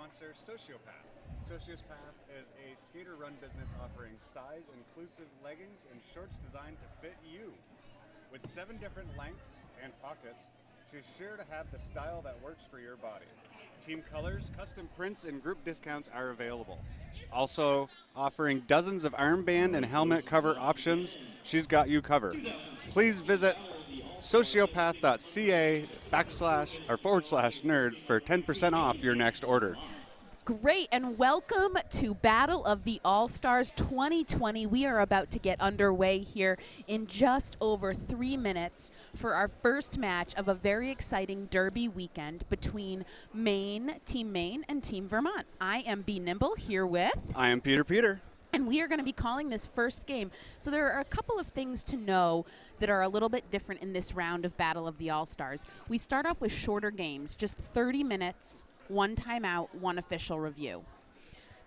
sponsor, Sociopath. Sociopath is a skater-run business offering size-inclusive leggings and shorts designed to fit you. With 7 different lengths and pockets, she's sure to have the style that works for your body. Team colors, custom prints, and group discounts are available. Also offering dozens of armband and helmet cover options, she's got you covered. Please visit sociopath.ca/nerd for 10% off your next order. Great, and welcome to Battle of the All-Stars 2020. We are about to get underway here in just over 3 minutes for our first match of a very exciting derby weekend between Team Maine, and Team Vermont. I am B. Nimble here with... I am Peter. And we are going to be calling this first game. So there are a couple of things to know that are a little bit different in this round of Battle of the All-Stars. We start off with shorter games, just 30 minutes, 1 timeout, 1 official review.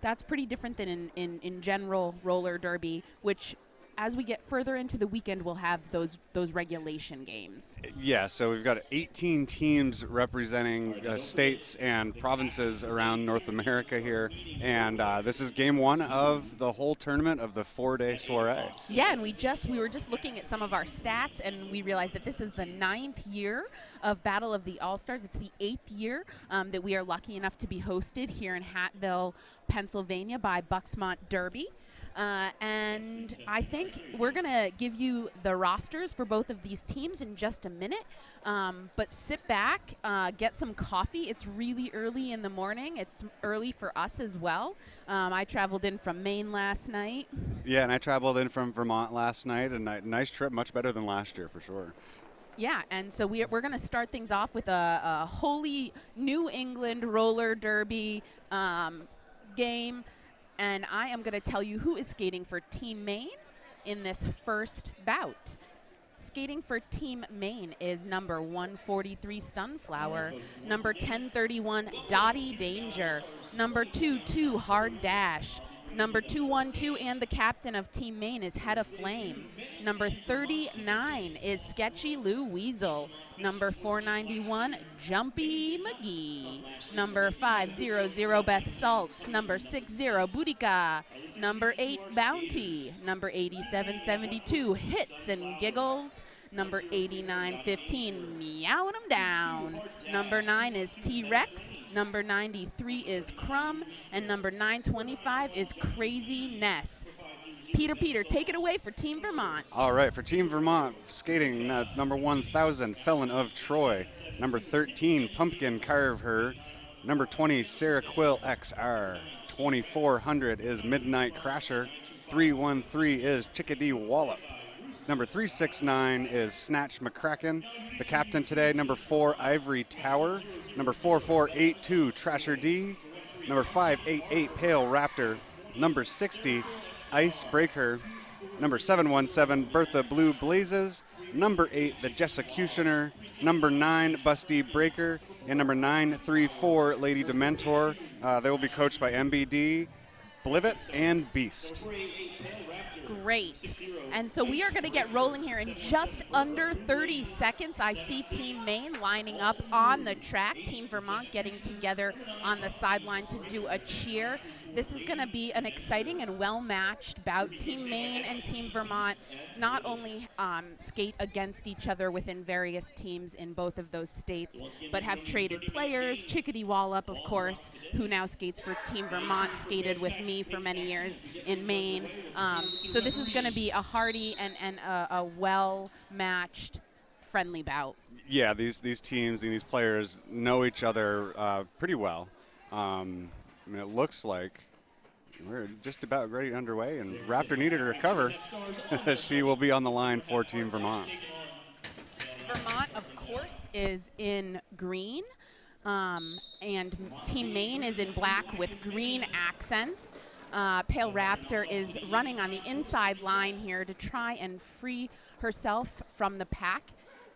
That's pretty different than in general roller derby, which as we get further into the weekend, we'll have those regulation games. Yeah, so we've got 18 teams representing states and provinces around North America here, and this is game 1 of the whole tournament of the 4-day soiree. Yeah, and we were just looking at some of our stats, and we realized that this is the 9th year of Battle of the All-Stars. It's the 8th year that we are lucky enough to be hosted here in Hattville, Pennsylvania by Bucksmont Derby. And I think we're going to give you the rosters for both of these teams in just a minute. But sit back, get some coffee. It's really early in the morning. It's early for us as well. I traveled in from Maine last night. Yeah, and I traveled in from Vermont last night. A nice trip, much better than last year for sure. Yeah, and so we're going to start things off with a wholly New England roller derby game. And I am going to tell you who is skating for Team Maine in this first bout. Skating for Team Maine is number 143, Stunflower, number 1031, Dottie Danger, number 22, Hard Dash, number 212, and the captain of Team Maine is Head of Flame. Number 39 is Sketchy Lou Weasel. Number 491, Jumpy McGee. Number 500, Beth Saltz. Number 60, Boudica. Number 8, Bounty. Number 8772, Hits and Giggles. Number 8915, Meowing 'em Down. Number 9 is T-Rex. Number 93 is Crumb. And number 925 is Crazy Ness. Peter, take it away for Team Vermont. All right, for Team Vermont, skating number 1000, Felon of Troy. Number 13, Pumpkin Carve Her. Number 20, Sarah Quill XR. 2400 is Midnight Crasher. 313 is Chickadee Wallop. Number 369 is Snatch McCracken. The captain today, number 4, Ivory Tower. Number 4482, Trasher D. Number 588, Pale Raptor. Number 60, Icebreaker. Number 717, Bertha Blue Blazes. Number 8, The Jessecutioner. Number 9, Busty Breaker. And number 934, Lady Dementor. They will be coached by MBD, Blivet, and Beast. Great. And so we are going to get rolling here in just under 30 seconds. I see Team Maine lining up on the track, Team Vermont getting together on the sideline to do a cheer. This is going to be an exciting and well-matched bout. Team Maine and Team Vermont not only skate against each other within various teams in both of those states, but have traded players. Chickadee Wallop, of course, who now skates for Team Vermont, skated with me for many years in Maine. So this is going to be a hearty and a well-matched, friendly bout. Yeah, these teams and these players know each other pretty well. I mean, it looks like we're just about ready underway, and Raptor needed to recover. She will be on the line for Team Vermont. Vermont, of course, is in green, and Team Maine is in black with green accents. Pale Raptor is running on the inside line here to try and free herself from the pack.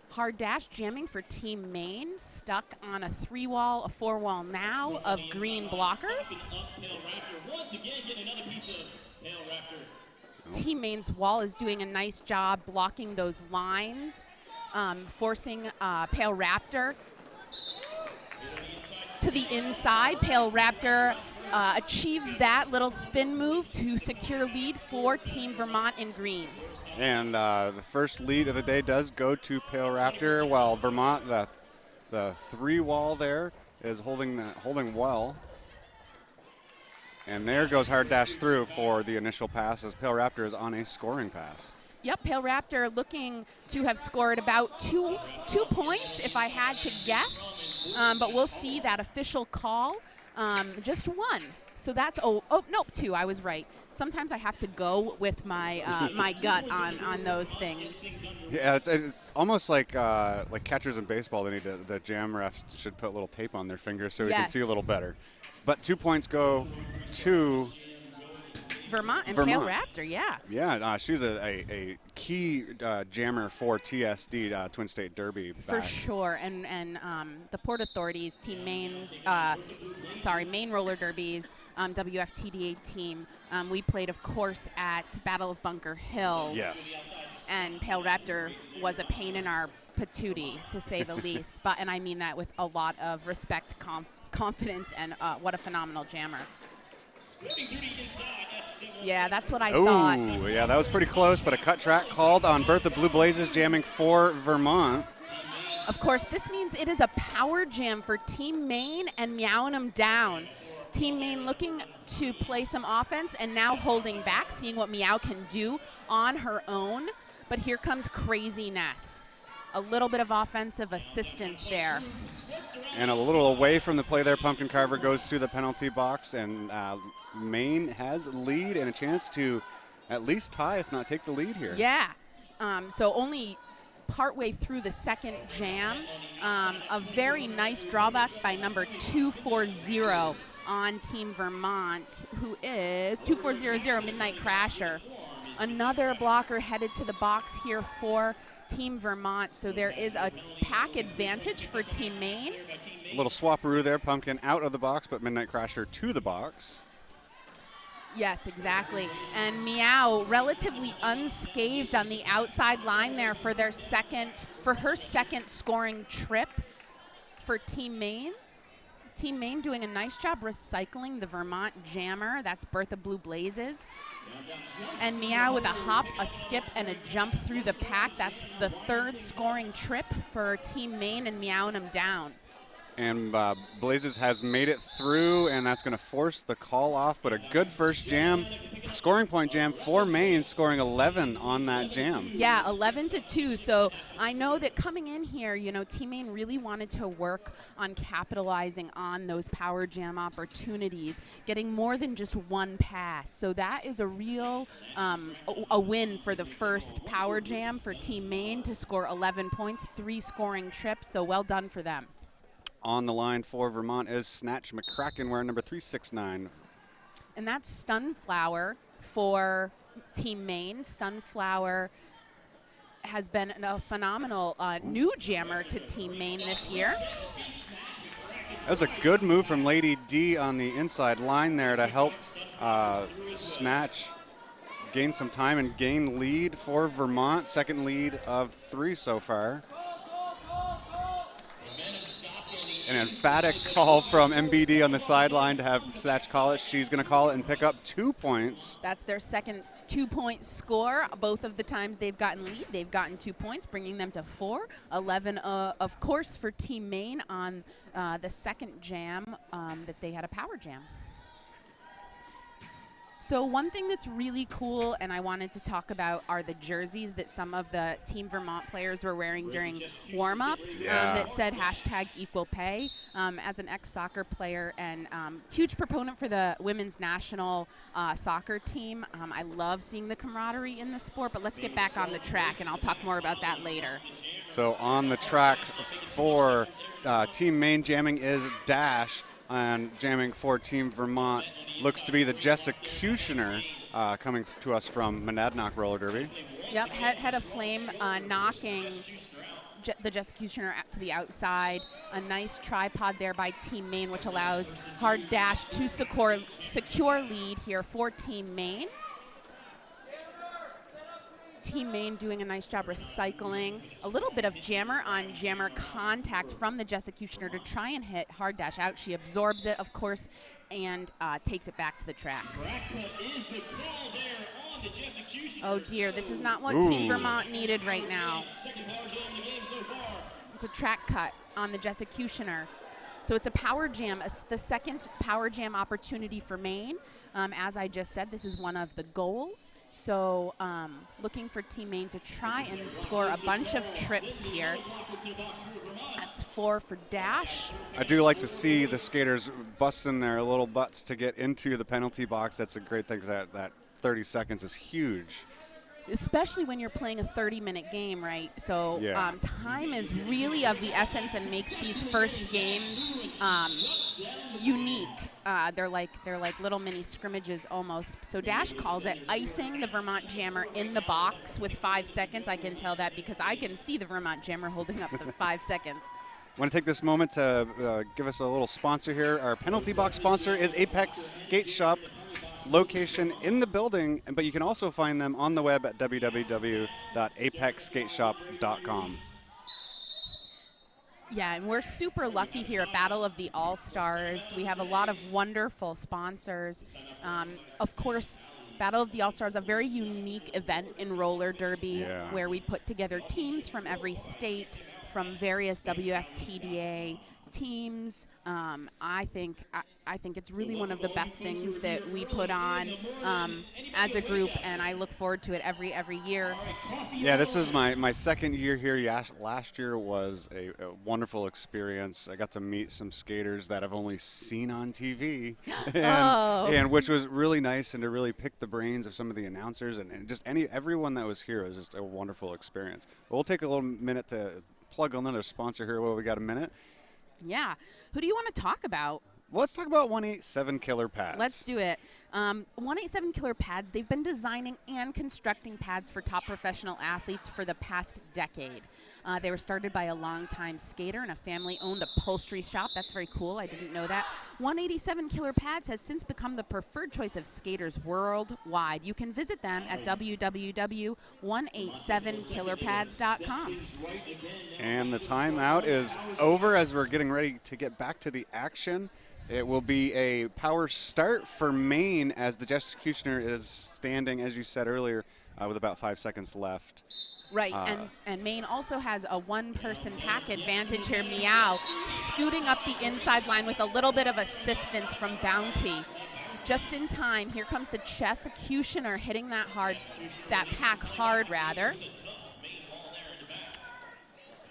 Hard Dash jamming for Team Maine, stuck on a 3-wall, a 4-wall now of green blockers. Team Maine's wall is doing a nice job blocking those lines, forcing Pale Raptor to to the inside. Pale Raptor achieves that little spin move to secure lead for Team Vermont in green. And the first lead of the day does go to Pale Raptor, while Vermont, the 3-wall there, is holding well. And there goes Hard Dash through for the initial pass as Pale Raptor is on a scoring pass. Yep, Pale Raptor looking to have scored about two points if I had to guess. But we'll see that official call. Just one. So that's, oh, nope, 2. I was right. Sometimes I have to go with my my gut on those things. Yeah, it's almost like catchers in baseball. They need the jam refs should put a little tape on their fingers so we can see a little better. But 2 points go to Vermont and Pale Raptor, yeah. Yeah, she's a key jammer for TSD, Twin State Derby. For sure, and the Port Authorities, Team Maine, Maine Roller Derbies, WFTDA team, we played, of course, at Battle of Bunker Hill. Yes. And Pale Raptor was a pain in our patootie, to say the least. And I mean that with a lot of respect, confidence, and what a phenomenal jammer. Yeah, that's what I thought. Oh, yeah, that was pretty close, but a cut track called on Bertha Blue Blazes jamming for Vermont. Of course, this means it is a power jam for Team Maine and meowing them down. Team Maine looking to play some offense and now holding back, seeing what Meow can do on her own. But here comes Craziness. A little bit of offensive assistance there. And a little away from the play there, Pumpkin Carver goes to the penalty box, and Maine has lead and a chance to at least tie, if not take the lead here. Yeah. So only partway through the second jam. A very nice drawback by number 240 on Team Vermont, who is 2400 Midnight Crasher. Another blocker headed to the box here for Team Vermont, so there is a pack advantage for Team Maine. A little swapperoo there, Pumpkin out of the box, but Midnight Crasher to the box. Yes, exactly. And Meow relatively unscathed on the outside line there for her second scoring trip for Team Maine. Team Maine doing a nice job recycling the Vermont jammer. That's Bertha Blue Blazes. And Meow with a hop, a skip, and a jump through the pack. That's the third scoring trip for Team Maine and meowing them down. And Blazes has made it through, and that's going to force the call off. But a good first jam, scoring point jam for Maine, scoring 11 on that jam. Yeah, 11-2. So I know that coming in here, Team Maine really wanted to work on capitalizing on those power jam opportunities, getting more than just one pass. So that is a real a win for the first power jam for Team Maine to score 11 points, 3 scoring trips. So well done for them. On the line for Vermont is Snatch McCracken, wearing number 369. And that's Stunflower for Team Maine. Stunflower has been a phenomenal new jammer to Team Maine this year. That was a good move from Lady D on the inside line there to help Snatch gain some time and gain lead for Vermont. Second lead of 3 so far. An emphatic call from MBD on the sideline to have Snatch call it. She's going to call it and pick up 2 points. That's their second 2-point score. Both of the times they've gotten lead, they've gotten 2 points, bringing them to 4. 11, of course, for Team Maine on the second jam that they had a power jam. So one thing that's really cool and I wanted to talk about are the jerseys that some of the Team Vermont players were wearing during warm-up that said #equal-pay. As an ex-soccer player and huge proponent for the women's national soccer team, I love seeing the camaraderie in the sport, but let's get back on the track and I'll talk more about that later. So on the track for Team Maine jamming is Dash, and jamming for Team Vermont looks to be the Jessecutioner coming to us from Monadnock Roller Derby. Yep, head of flame knocking the Jessecutioner to the outside. A nice tripod there by Team Maine, which allows Hard Dash to secure lead here for Team Maine. Team Maine doing a nice job recycling. A little bit of jammer on jammer contact from the Jessecutioner to try and hit hard dash out. She absorbs it, of course, and takes it back to the track. Oh dear, this is not what Team Vermont needed right now. It's a track cut on the Jessecutioner. So it's a power jam, the second power jam opportunity for Maine. As I just said, this is one of the goals. So looking for Team Maine to try and score a bunch of trips here. That's 4 for dash. I do like to see the skaters busting their little butts to get into the penalty box. That's a great thing, 'cause that 30 seconds is huge. Especially when you're playing a 30-minute game, right? So Yeah. time is really of the essence and makes these first games unique. They're like little mini scrimmages almost. So Dash calls it icing the Vermont Jammer in the box with 5 seconds. I can tell that because I can see the Vermont Jammer holding up the 5 seconds. I want to take this moment to give us a little sponsor here. Our penalty box sponsor is Apex Skate Shop, location in the building, but you can also find them on the web at www.apexskateshop.com. Yeah, and we're super lucky here at Battle of the All-Stars. We have a lot of wonderful sponsors. Of course, Battle of the All-Stars, a very unique event in roller derby where we put together teams from every state, from various WFTDA teams. I think it's really one of the best things that we put on as a group, and I look forward to it every year. Yeah, this is my second year here. Last year was a wonderful experience. I got to meet some skaters that I've only seen on TV, and which was really nice, and to really pick the brains of some of the announcers and just everyone that was here. It was just a wonderful experience. But we'll take a little minute to plug another sponsor here. Well, we got a minute. Yeah. Who do you want to talk about? Well, let's talk about 187 Killer Pads. Let's do it. 187 Killer Pads, they've been designing and constructing pads for top professional athletes for the past decade. They were started by a longtime skater and a family-owned upholstery shop. That's very cool. I didn't know that. 187 Killer Pads has since become the preferred choice of skaters worldwide. You can visit them at www.187killerpads.com. And the timeout is over as we're getting ready to get back to the action. It will be a power start for Maine as the Jessecutioner is standing, as you said earlier, with about 5 seconds left. Right, and Maine also has a one-person pack advantage here. Meow scooting up the inside line with a little bit of assistance from Bounty. Just in time, here comes the Jessecutioner hitting that pack hard, rather.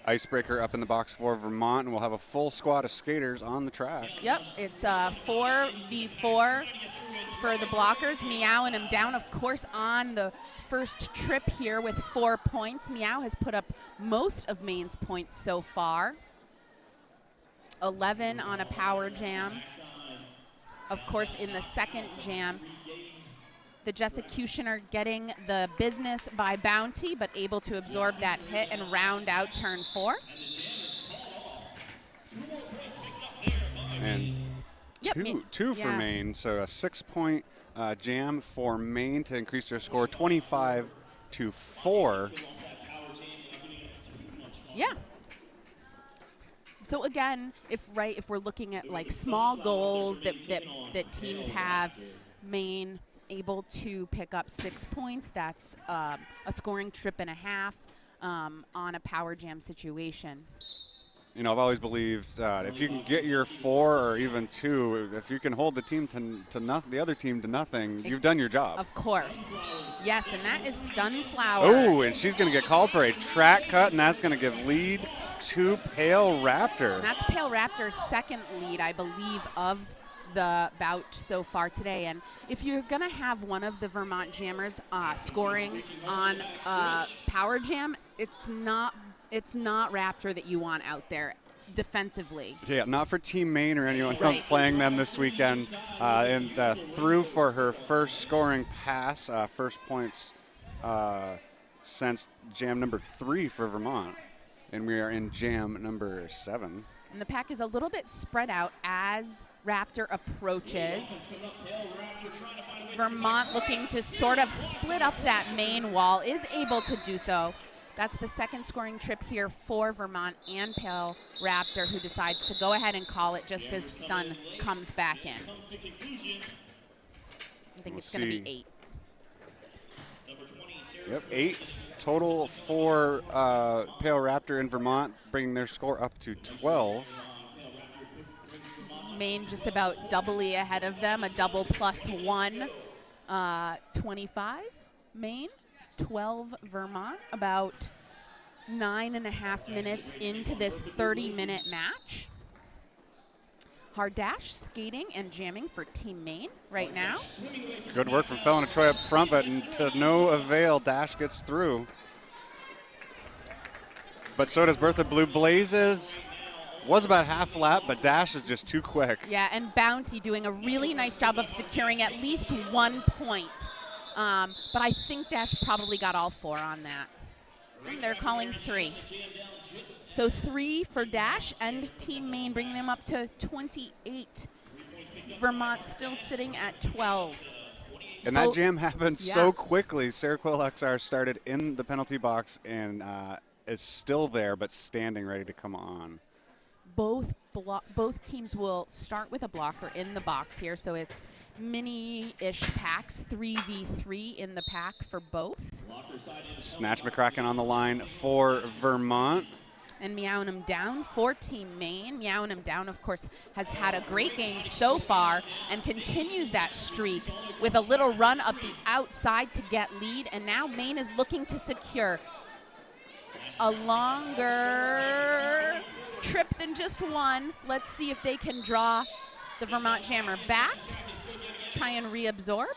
Icebreaker up in the box for Vermont, and we'll have a full squad of skaters on the track. Yep, it's 4v4 for the blockers. Meowing him down, of course, on the first trip here with 4 points. Meow has put up most of Maine's points so far. 11 on a power jam. Of course, in the second jam, the Jessecutioner getting the business by Bounty, but able to absorb that hit and round out turn 4. And two for Maine, so a 6-point jam for Maine to increase their score 25-4. Yeah. So again, if we're looking at like small goals that teams have, Maine able to pick up 6 points. That's a scoring trip and a half on a power jam situation. You know, I've always believed if you can get your 4 or even 2, if you can hold the team to the other team to nothing, you've done your job. Of course. Yes, and that is Stunflower. Oh, and she's going to get called for a track cut, and that's going to give lead to Pale Raptor. And that's Pale Raptor's second lead, I believe, of the bout so far today. And if you're going to have one of the Vermont Jammers scoring on power jam, it's not Raptor that you want out there defensively. Yeah, not for Team Maine or anyone else playing them this weekend. And through for her first scoring pass, first points since jam number 3 for Vermont. And we are in jam number 7. And the pack is a little bit spread out as Raptor approaches. Vermont looking to sort of split up that Maine wall, is able to do so. That's the second scoring trip here for Vermont and Pale Raptor, who decides to go ahead and call it just as Stun comes back in. I think it's going to be 8. Yep, 8 total for Pale Raptor in Vermont, bringing their score up to 12. Maine just about doubly ahead of them, a double plus 1, 25 Maine, 12 Vermont, about 9.5 minutes into this 30-minute match. Hard dash, skating, and jamming for Team Maine right now. Good work from Fallon and Troy up front, but to no avail. Dash gets through. But so does Bertha Blue Blazes. Was about half lap, but Dash is just too quick. Yeah, and Bounty doing a really nice job of securing at least 1 point. But I think Dash probably got all 4 on that. And they're calling 3. So 3 for Dash and Team Maine, bringing them up to 28. Vermont still sitting at 12. And that jam happened so quickly. Sarah Quill XR started in the penalty box and is still there, but standing ready to come on. Both teams will start with a blocker in the box here, so it's mini-ish packs, 3v3 in the pack for both. Snatch McCracken on the line for Vermont. And Meownham down for Team Maine. Meownham down, of course, has had a great game so far and continues that streak with a little run up the outside to get lead. And now Maine is looking to secure a longer trip than just one. Let's see if they can draw the Vermont Jammer back, try and reabsorb.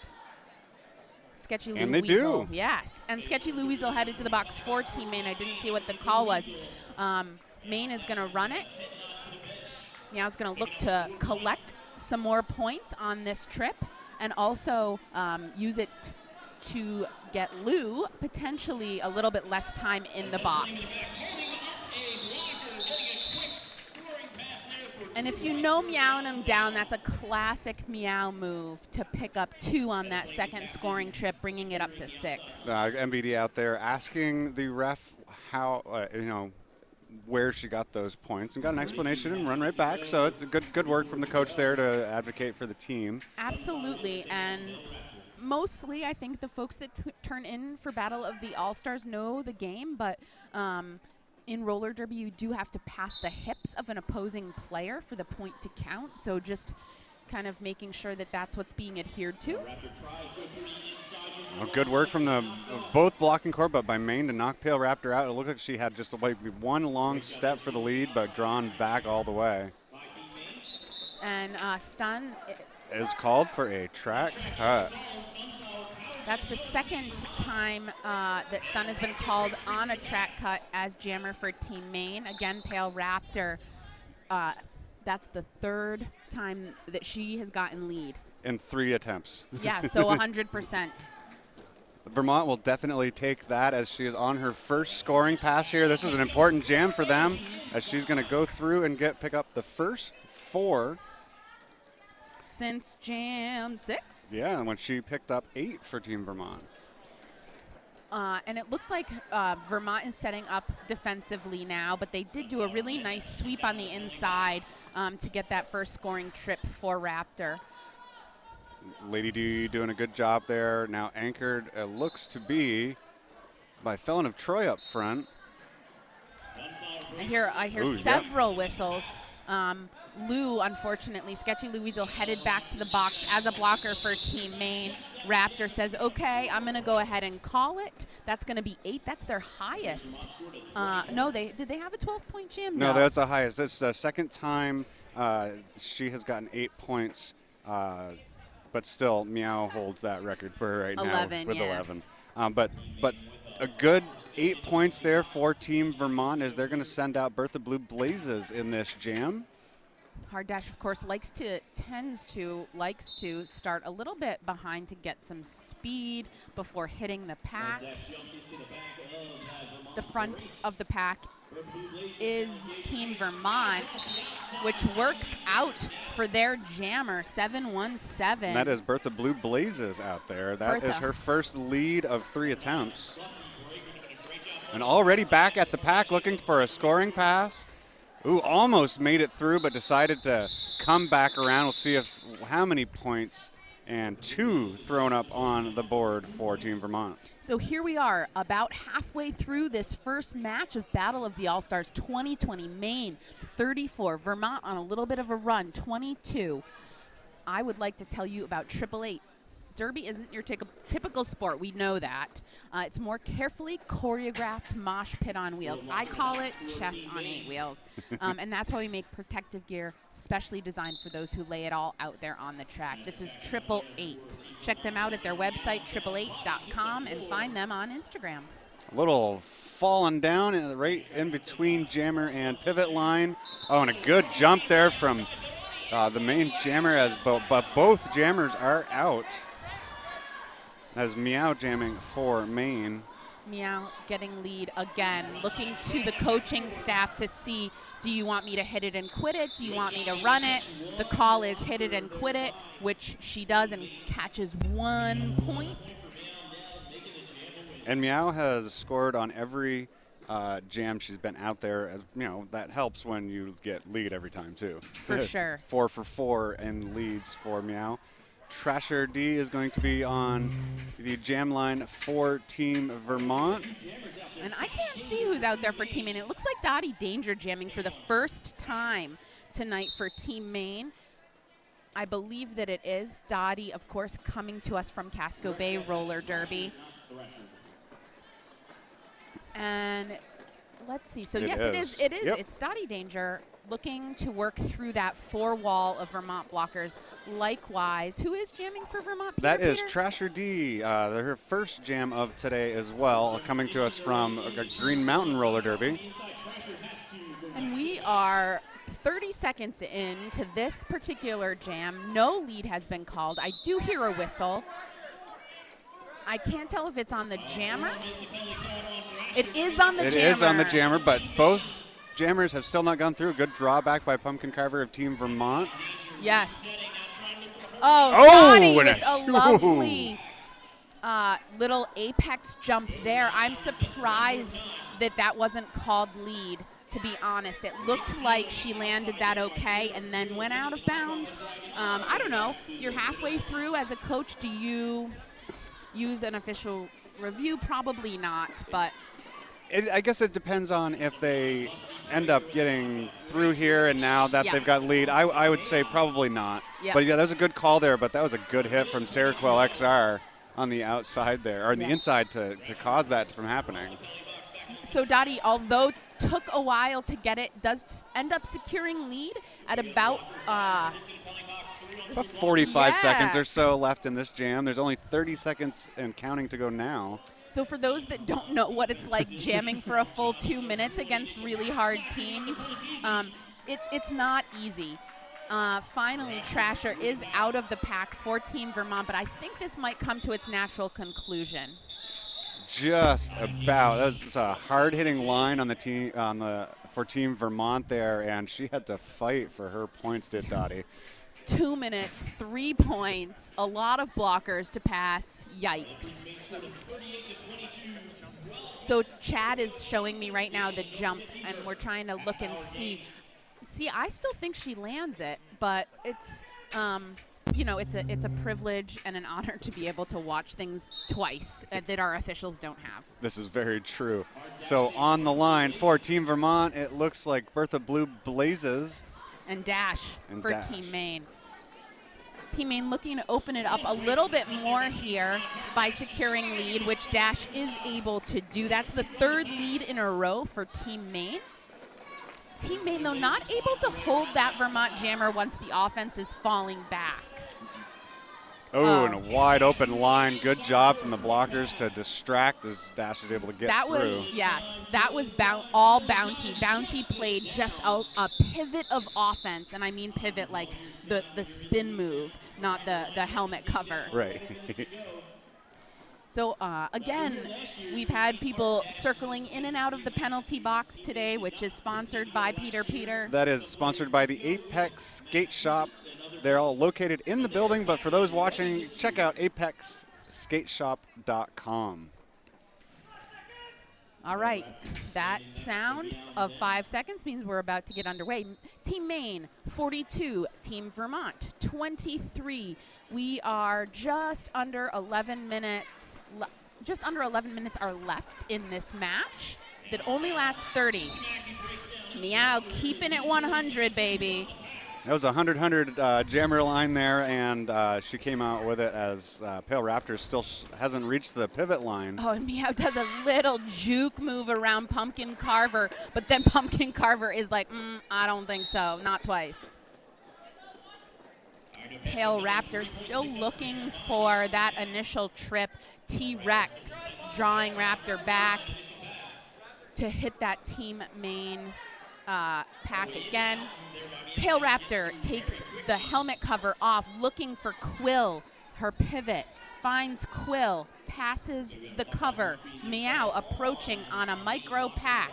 Sketchy Lou and they Weasel. do. Yes, and Sketchy Lou Weasel headed to the box for Team Maine. I didn't see what the call was. Maine is going to run it. Meow's going to look to collect some more points on this trip and also use it to get Lou potentially a little bit less time in the box. And if you know Meownham down, that's a classic Meow move to pick up 2 on that second scoring trip, bringing it up to 6. MBD out there asking the ref how, where she got those points and got an explanation and run right back. So it's a good work from the coach there to advocate for the team. Absolutely. And mostly I think the folks that turn in for Battle of the All-Stars know the game, but in roller derby, you do have to pass the hips of an opposing player for the point to count. So just kind of making sure that that's what's being adhered to. Well, good work from both blocking core, but by Maine to knock Pale Raptor out. It looked like she had just like one long step for the lead, but drawn back all the way. And Stun is called for a track cut. That's the second time that Stun has been called on a track cut as jammer for Team Maine. Again, Pale Raptor, that's the 3rd time that she has gotten lead. In 3 attempts. Yeah, so 100%. Vermont will definitely take that as she is on her first scoring pass here. This is an important jam for them as she's going to go through and pick up the first 4. Since Jam 6? Yeah, and when she picked up 8 for Team Vermont. And it looks like Vermont is setting up defensively now, but they did do a really nice sweep on the inside to get that first scoring trip for Raptor. Lady D doing a good job there. Now anchored, it looks to be by Felon of Troy up front. I hear several whistles. Lou, unfortunately, Sketchy Lou Weasel headed back to the box as a blocker for Team Maine. Raptor says, okay, I'm going to go ahead and call it. That's going to be 8. That's their highest. No, did they have a 12-point jam? No, that's the highest. That's the second time she has gotten 8 points, but still Meow holds that record for her right 11, now with yeah. 11. But a good 8 points there for Team Vermont as they're going to send out Bertha Blue Blazes in this jam. hard. Dash, of course, likes to start a little bit behind to get some speed before hitting the pack. The front of the pack is Team Vermont, which works out for their jammer, 717. And that is Bertha Blue Blazes out there. That is her first lead of 3 attempts. And already back at the pack looking for a scoring pass. Ooh, almost made it through, but decided to come back around. We'll see how many points, and 2 thrown up on the board for Team Vermont. So here we are, about halfway through this first match of Battle of the All-Stars 2020. Maine, 34. Vermont on a little bit of a run, 22. I would like to tell you about 888. Derby isn't your typical sport. We know that. It's more carefully choreographed mosh pit on wheels. I call it chess on 8 wheels. And that's why we make protective gear specially designed for those who lay it all out there on the track. This is 888. Check them out at their website, 888.com, and find them on Instagram. A little falling down right in between jammer and pivot line. Oh, and a good jump there from the main jammer, but both jammers are out. As Meow jamming for Maine. Meow getting lead again, looking to the coaching staff to see, do you want me to hit it and quit it? Do you want me to run it? The call is hit it and quit it, which she does and catches 1 point. And Meow has scored on every jam she's been out there. As you know, that helps when you get lead every time too. For sure. 4 for 4 in leads for Meow. Trasher D is going to be on the jam line for Team Vermont. And I can't see who's out there for Team Maine. It looks like Dottie Danger jamming for the first time tonight for Team Maine. I believe that it is. Dottie, of course, coming to us from Casco Bay Roller Derby. And let's see. So, yes, it is. It is. Yep. It's Dottie Danger looking to work through that 4 wall of Vermont blockers. Likewise, who is jamming for Vermont? That is Trasher D. Her first jam of today as well, coming to us from Green Mountain Roller Derby. And we are 30 seconds into this particular jam. No lead has been called. I do hear a whistle. I can't tell if it's on the jammer. It is on the jammer. It is on the jammer, but both jammers have still not gone through. A good drawback by Pumpkin Carver of Team Vermont. Yes. Oh, with a lovely little apex jump there. I'm surprised that wasn't called lead, to be honest. It looked like she landed that okay and then went out of bounds. I don't know. You're halfway through as a coach. Do you use an official review? Probably not, but I guess it depends on if they end up getting through here and now that they've got lead. I would say probably not. But yeah, that was a good call there, but that was a good hit from Seroquel XR on the outside there, or on the inside to cause that from happening. So Dottie, although took a while to get it, does end up securing lead at about 45 seconds or so left in this jam. There's only 30 seconds and counting to go now. So for those that don't know what it's like jamming for a full 2 minutes against really hard teams, it's not easy. Finally, Trasher is out of the pack for Team Vermont, but I think this might come to its natural conclusion. Just about. That was a hard-hitting line on the team for Team Vermont there, and she had to fight for her points, did Dottie. 2 minutes, 3 points, a lot of blockers to pass. Yikes. So Chad is showing me right now the jump, and we're trying to look and see. See, I still think she lands it, but it's, it's a privilege and an honor to be able to watch things twice that our officials don't have. This is very true. So on the line for Team Vermont, it looks like Bertha Blue Blazes. And Dash for Team Maine. Team Maine looking to open it up a little bit more here by securing lead, which Dash is able to do. That's the 3rd lead in a row for Team Maine. Team Maine, though, not able to hold that Vermont jammer once the offense is falling back. Oh, and a wide open line. Good job from the blockers to distract as Dash is able to get through. That was all Bounty. Bounty played just a pivot of offense, and I mean pivot like the spin move, not the helmet cover. Right. So, again, we've had people circling in and out of the penalty box today, which is sponsored by Peter. That is sponsored by the Apex Skate Shop. They're all located in the building, but for those watching, check out apexskateshop.com. All right, that sound of 5 seconds means we're about to get underway. Team Maine, 42. Team Vermont, 23. We are just under 11 minutes. Just under 11 minutes are left in this match that only lasts 30. Meow keeping it 100, baby. That was a 100-100 jammer line there, and she came out with it as Pale Raptor still hasn't reached the pivot line. Oh, and Meow does a little juke move around Pumpkin Carver, but then Pumpkin Carver is like, I don't think so, not twice. Pale Raptor still looking for that initial trip. T-Rex drawing Raptor back to hit that Team Maine pack again. Pale Raptor takes the helmet cover off, looking for Quill. Her pivot finds Quill, passes the cover. Meow approaching on a micro pack,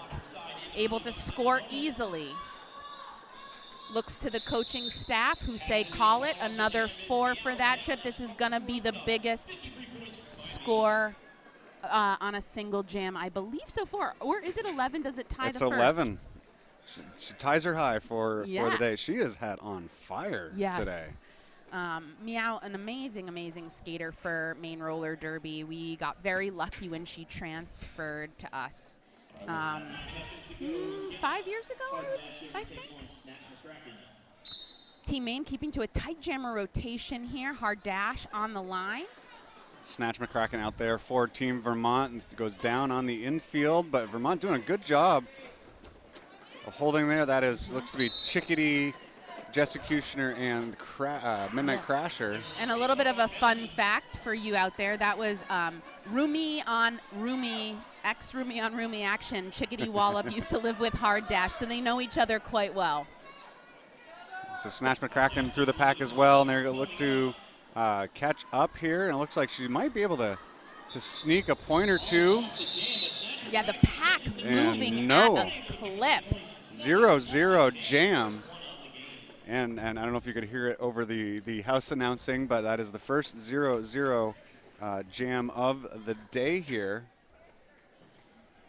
able to score easily. Looks to the coaching staff who say, call it, another 4 for that trip. This is going to be the biggest score on a single jam, I believe, so far. Or is it 11? Does it tie the first? It's 11. She ties her high for the day. She has had on fire today. Meow, an amazing skater for Maine Roller Derby. We got very lucky when she transferred to us 5 years ago, I think. Team Maine keeping to a tight jammer rotation here. Hard dash on the line. Snatch McCracken out there for Team Vermont and goes down on the infield, but Vermont doing a good job of holding there. That looks to be Chickadee, Jessecutioner, and Midnight Crasher. And a little bit of a fun fact for you out there. That was Rumi on Rumi, ex-Rumi on Rumi action. Chickadee Wallop used to live with Hard Dash, so they know each other quite well. So Snatch McCracken through the pack as well, and they're going to look to catch up here, and it looks like she might be able to sneak a point or two. Yeah, the pack moving at a clip. 0-0 jam. And I don't know if you could hear it over the house announcing, but that is the first 0-0 jam of the day here.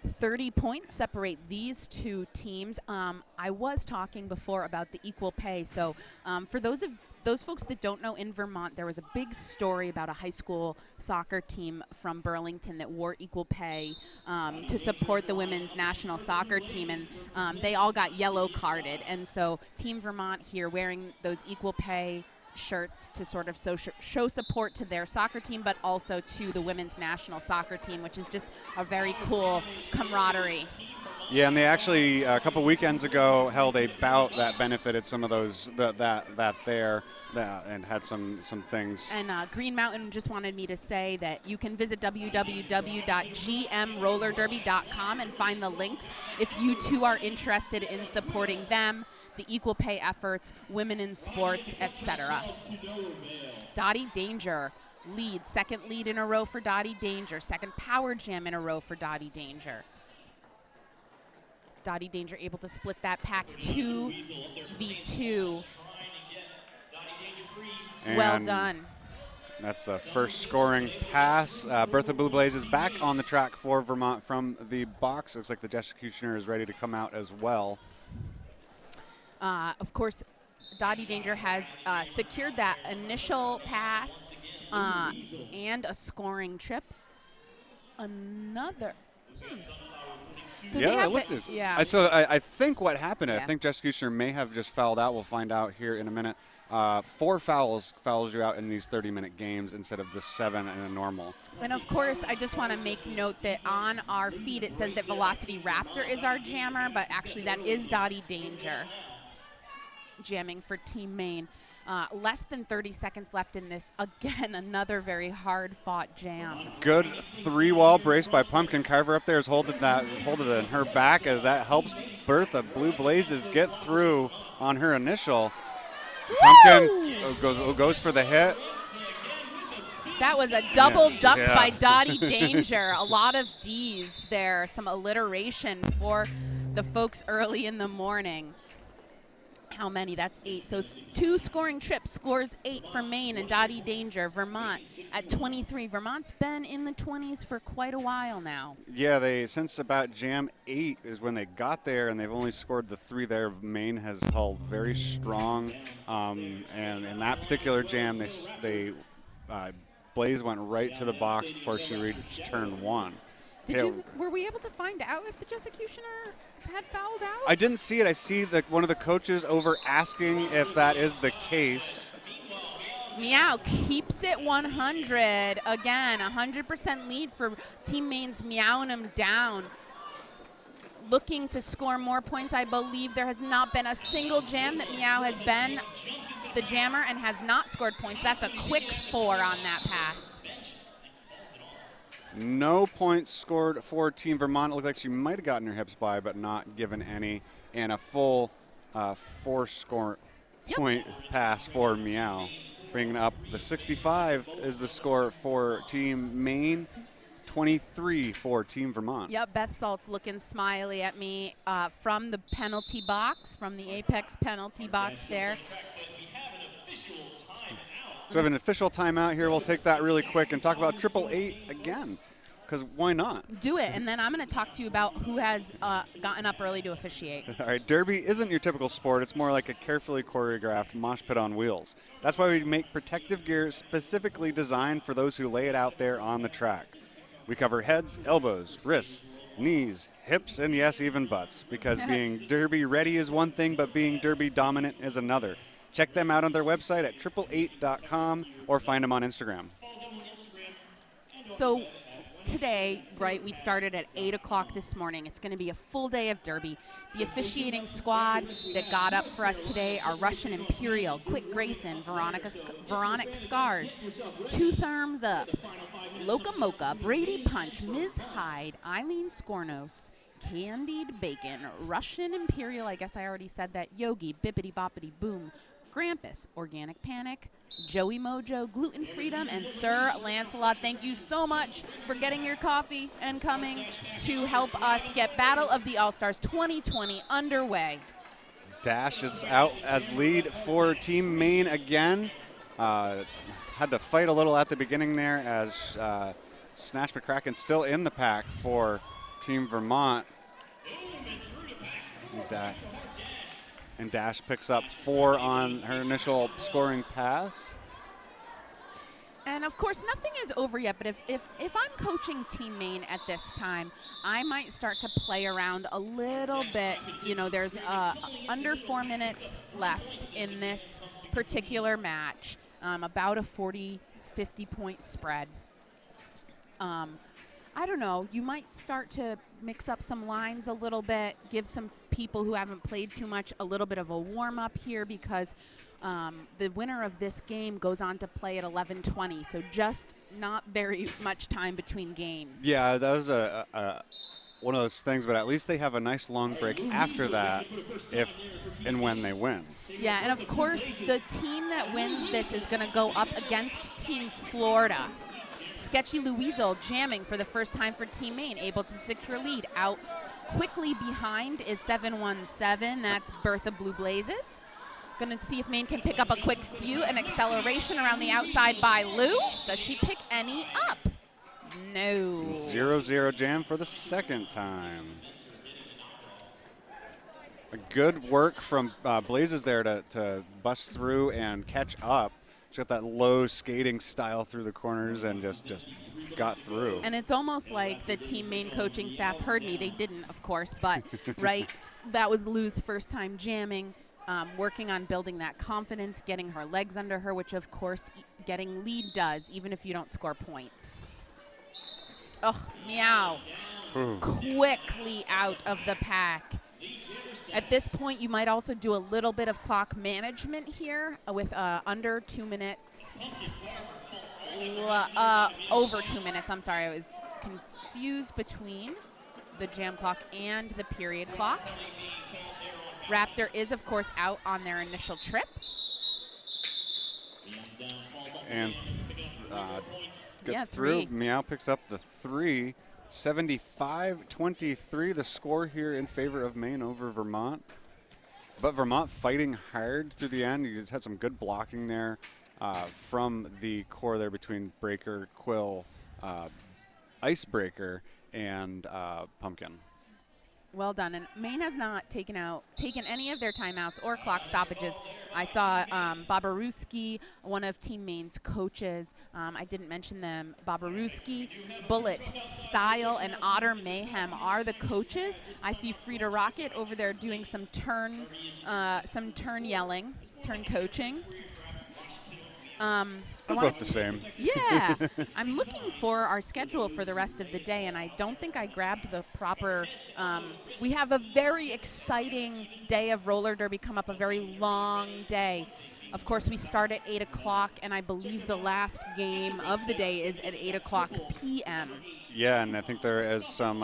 30 points separate these two teams. I was talking before about the equal pay. So for those folks that don't know, in Vermont, there was a big story about a high school soccer team from Burlington that wore equal pay to support the women's national soccer team. And they all got yellow carded. And so Team Vermont here wearing those equal pay shirts to sort of show support to their soccer team, but also to the women's national soccer team, which is just a very cool camaraderie. Yeah, and they actually a couple weekends ago held a bout that benefited some of those and had some things. And Green Mountain just wanted me to say that you can visit www.gmrollerderby.com and find the links if you too are interested in supporting them, the equal pay efforts, women in sports, etc. Dottie Danger leads, second lead in a row for Dottie Danger, second power jam in a row for Dottie Danger. Dottie Danger able to split that pack 2v2. And well done. That's the first scoring pass. Bertha Blue Blaze is back on the track for Vermont from the box. Looks like the Jessecutioner is ready to come out as well. Of course, Dottie Danger has secured that initial pass and a scoring trip. Another. So So I think what happened, I think Jessecutioner may have just fouled out. We'll find out here in a minute. 4 fouls you out in these 30-minute games instead of the 7 in a normal. And of course, I just want to make note that on our feed it says that Velocity Raptor is our jammer, but actually that is Dottie Danger jamming for Team Maine. Less than 30 seconds left in this. Again, another very hard-fought jam. Good 3-wall brace by Pumpkin. Carver up there is holding in her back as that helps Bertha Blue Blazes get through on her initial. Pumpkin goes for the hit. That was a double duck Yeah. by Dottie Danger. A lot of D's there. Some alliteration for the folks early in the morning. How many? That's 8. So 2 scoring trips, scores 8 for Maine and Dottie Danger. Vermont at 23. Vermont's been in the 20s for quite a while now. Yeah, since about jam 8 is when they got there, and they've only scored the 3 there. Maine has held very strong, and in that particular jam, Blaze went right to the box before she reached turn 1. Were we able to find out if the Executioner had fouled out? I didn't see it. I see one of the coaches over asking if that is the case. Meow keeps it 100. Again, 100% lead for Team Maine's meowing them down. Looking to score more points. I believe there has not been a single jam that Meow has been the jammer and has not scored points. That's a quick 4 on that pass. No points scored for Team Vermont. It looked like she might have gotten her hips by, but not given any. And a full 4-score point pass for Meow. Bringing up the 65 is the score for Team Maine, 23 for Team Vermont. Yep, Beth Salt's looking smiley at me from the penalty box, from the Apex penalty box there. So we have an official timeout here. We'll take that really quick and talk about 888 again, because why not? Do it, and then I'm going to talk to you about who has gotten up early to officiate. All right, Derby isn't your typical sport. It's more like a carefully choreographed mosh pit on wheels. That's why we make protective gear specifically designed for those who lay it out there on the track. We cover heads, elbows, wrists, knees, hips, and yes, even butts, because being Derby ready is one thing, but being Derby dominant is another. Check them out on their website at 888.com or find them on Instagram. So today, right, we started at 8 o'clock this morning. It's going to be a full day of Derby. The officiating squad that got up for us today are Russian Imperial, Quick Grayson, Veronic Scars, Two Thumbs Up, Loca Mocha, Brady Punch, Ms. Hyde, Eileen Skornos, Candied Bacon, Russian Imperial, I guess I already said that, Yogi, Bippity Boppity Boom, Grampus, Organic Panic, Joey Mojo, Gluten Freedom, and Sir Lancelot. Thank you so much for getting your coffee and coming to help us get Battle of the All-Stars 2020 underway. Dash is out as lead for Team Maine again. Had to fight a little at the beginning there as Snatch McCracken still in the pack for Team Vermont. And Dash picks up 4 on her initial scoring pass. And of course, nothing is over yet, but if I'm coaching Team Maine at this time, I might start to play around a little bit. You know, there's under 4 minutes left in this particular match, about a 40-50 point spread. I don't know, you might start to mix up some lines a little bit, give some people who haven't played too much a little bit of a warm-up here, because the winner of this game goes on to play at 11:20, so just not very much time between games. Yeah, that was one of those things, but at least they have a nice long break after that if and when they win. Yeah, and of course, the team that wins this is going to go up against Team Florida. Sketchy Louisel jamming for the first time for Team Maine, able to secure lead. Out quickly behind is 717. That's Bertha Blue Blazes. Going to see if Maine can pick up a quick few. An acceleration around the outside by Lou. Does she pick any up? No. 0-0 jam for the second time. A good work from Blazes there to bust through and catch up. She's got that low skating style through the corners and just got through. And it's almost like the Team Maine coaching staff heard me. They didn't, of course, but right, that was Lou's first time jamming, working on building that confidence, getting her legs under her, which of course getting lead does, even if you don't score points. Oh, Meow. Quickly out of the pack. At this point, you might also do a little bit of clock management here with under 2 minutes. Over 2 minutes. I'm sorry, I was confused between the jam clock and the period clock. Raptor is, of course, out on their initial trip. And Yeah, through. three. Meow picks up the 3. 75-23, the score here in favor of Maine over Vermont. But Vermont fighting hard through the end. You just had some good blocking there from the core there between Breaker, Quill, Icebreaker, and Pumpkin. Well done. And Maine has not taken any of their timeouts or clock stoppages. I saw Babaruski, one of Team Maine's coaches. I didn't mention them. Babaruski, Bullet, Style, and Otter Mayhem are the coaches. I see Frida Rocket over there doing some turn yelling, turn coaching. They're both the same. Yeah. I'm looking for our schedule for the rest of the day, and I don't think I grabbed the proper we have a very exciting day of roller derby come up, a very long day. Of course, we start at 8 o'clock, and I believe the last game of the day is at 8 o'clock p.m. Yeah, and I think there is some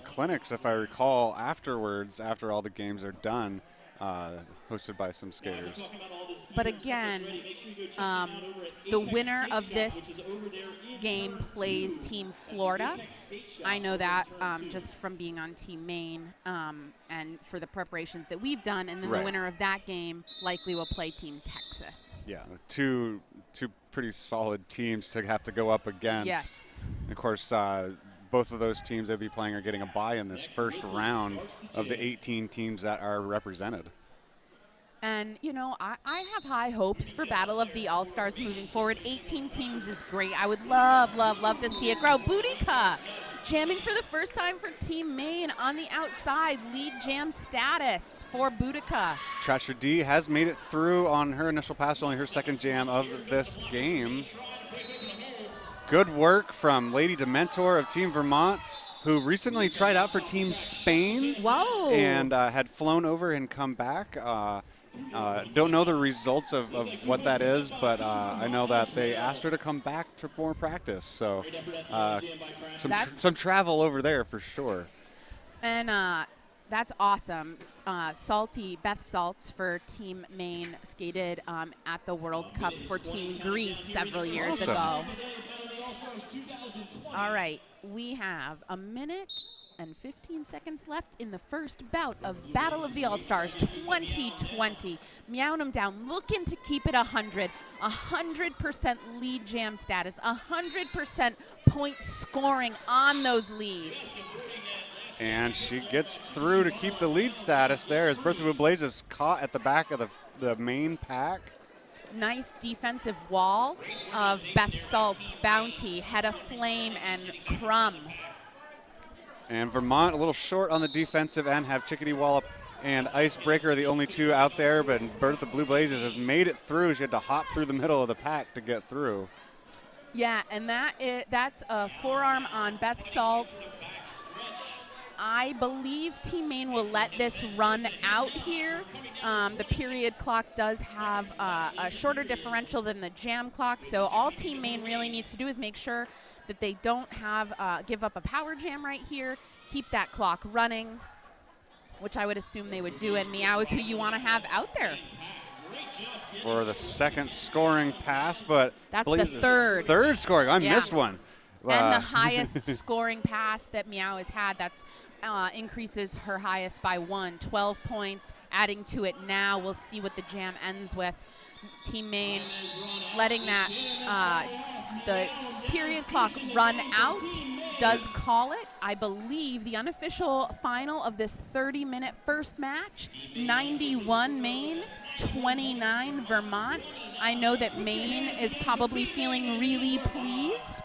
clinics, if I recall, afterwards, after all the games are done, hosted by some skaters. But again, the winner of this game plays Team Florida. I know that just from being on Team Maine and for the preparations that we've done. And then the winner of that game likely will play Team Texas. Yeah, two pretty solid teams to have to go up against. Yes. And of course, both of those teams they'll be playing are getting a bye in this first round of the 18 teams that are represented. And, you know, I have high hopes for Battle of the All-Stars moving forward. 18 teams is great. I would love, love, love to see it grow. Boudica jamming for the first time for Team Maine on the outside. Lead jam status for Boudica. Trasher D has made it through on her initial pass, only her second jam of this game. Good work from Lady Dementor of Team Vermont, who recently tried out for Team Spain. Whoa. And had flown over and come back. Don't know the results of what that is, but I know that they asked her to come back for more practice. So some travel over there for sure. And that's awesome. Beth Saltz for Team Maine skated at the World Cup for Team Greece several years ago. All right, we have a minute and 15 seconds left in the first bout of Battle of the All-Stars 2020. Meowing them down, looking to keep it 100% lead jam status, 100% point scoring on those leads. And she gets through to keep the lead status there as Bertha Blaze is caught at the back of the main pack. Nice defensive wall of Beth Saltz, Bounty, Hedda Flame, and Crumb. And Vermont a little short on the defensive end, have Chickadee Wallop and Icebreaker, the only two out there, but Bertha Blue Blazes has made it through. She had to hop through the middle of the pack to get through. Yeah, and that's a forearm on Beth Saltz. I believe Team Maine will let this run out here. The period clock does have a shorter differential than the jam clock, so all Team Maine really needs to do is make sure that they don't give up a power jam right here, keep that clock running, which I would assume they would do, and Meow is who you want to have out there. For the second scoring pass, but that's the third. Third scoring. I missed one. And the highest scoring pass that Meow has had, that's increases her highest by 12 points. Adding to it now, we'll see what the jam ends with. Team Maine letting that the period clock run out does call it. I believe the unofficial final of this 30-minute first match, 91 Maine, 29 Vermont. I know that Maine is probably feeling really pleased.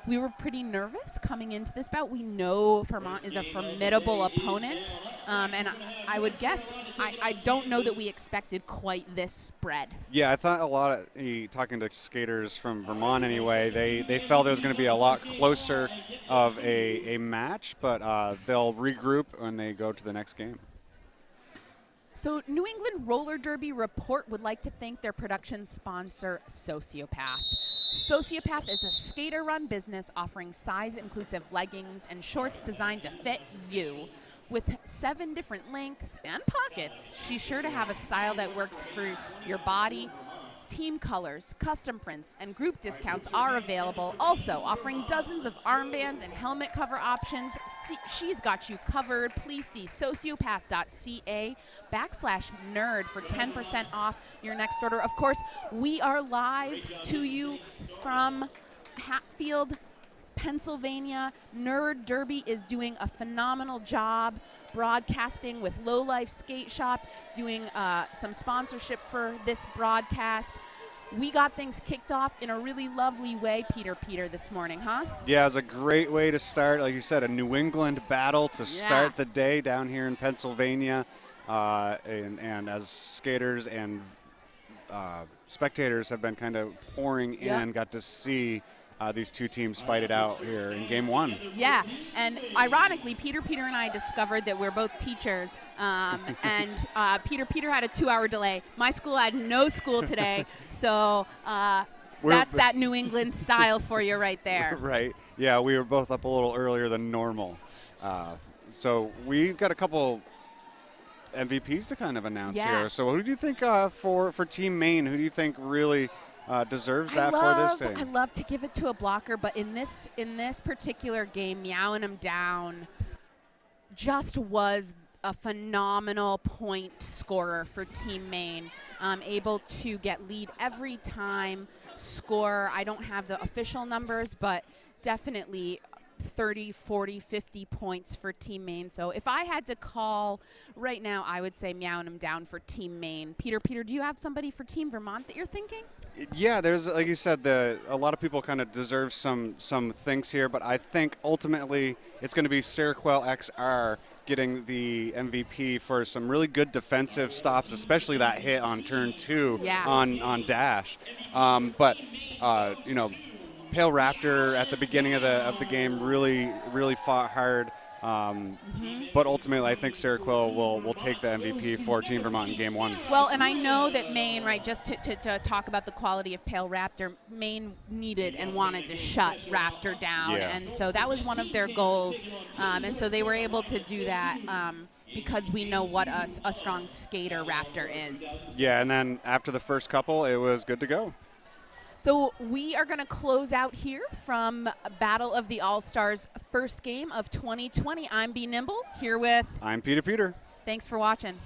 We were pretty nervous coming into this bout. We know Vermont is a formidable opponent, and I would guess, I don't know that we expected quite this spread. Yeah, I thought a lot of, talking to skaters from Vermont anyway, they felt it was going to be a lot closer of a match, but they'll regroup when they go to the next game. So New England Roller Derby Report would like to thank their production sponsor, Sociopath. Sociopath is a skater-run business offering size-inclusive leggings and shorts designed to fit you. With 7 different lengths and pockets, she's sure to have a style that works for your body. Team colors, custom prints, and group discounts are available. Also offering dozens of armbands and helmet cover options. She's got you covered. Please see sociopath.ca/nerd for 10% off your next order. Of course, we are live to you from Hatfield, Pennsylvania. Nerd Derby is doing a phenomenal job broadcasting with Low Life Skate Shop, doing some sponsorship for this broadcast. We got things kicked off in a really lovely way, Peter, this morning, huh? Yeah, it was a great way to start. Like you said, a New England battle to start the day down here in Pennsylvania. And as skaters and spectators have been kind of pouring in, got to see these two teams fight it out here in game 1. Yeah, and ironically, Peter and I discovered that we're both teachers, and Peter had a 2-hour delay. My school had no school today, so that's that New England style for you right there. Right. Yeah, we were both up a little earlier than normal. So we've got a couple MVPs to kind of announce here. So who do you think for Team Maine, who do you think really deserves that for this thing? I love to give it to a blocker, but in this particular game, Meowing Him Down just was a phenomenal point scorer for Team Maine, able to get lead every time, score. I don't have the official numbers, but definitely 30, 40, 50 points for Team Maine. So if I had to call right now, I would say Meowing Him Down for Team Maine. Peter, do you have somebody for Team Vermont that you're thinking? Yeah, there's, like you said, a lot of people kind of deserve some things here, but I think ultimately it's going to be Seroquel XR getting the MVP for some really good defensive stops, especially that hit on turn 2 on dash. But Pale Raptor at the beginning of the game really fought hard. But ultimately, I think Seroquel will take the MVP for Team Vermont in Game 1. Well, and I know that Maine, right, just to talk about the quality of Pale Raptor, Maine needed and wanted to shut Raptor down. And so that was one of their goals. And so they were able to do that because we know what a strong skater Raptor is. Yeah, and then after the first couple, it was good to go. So we are going to close out here from Battle of the All-Stars first game of 2020. I'm B. Nimble, here with... I'm Peter. Thanks for watching.